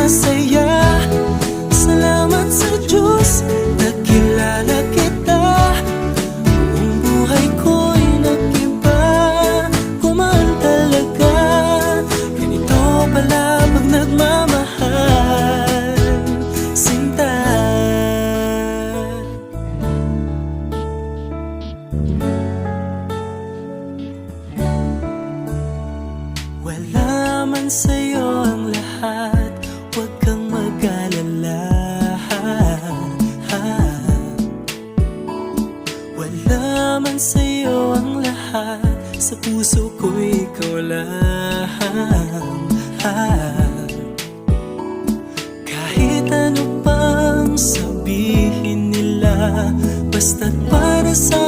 masaya. Salamat sa Diyos, nakilala kita. Ang buhay ko'y nag-iba, gumaan talaga. Ganito pala pag nagmamahal, sinta. Wala man sa'yo ang lahat, huwag kang mag-alala. Wala man sa'yo ang lahat, sa puso ko'y ikaw lang. Kahit ano pang sabihin nila, basta't para sa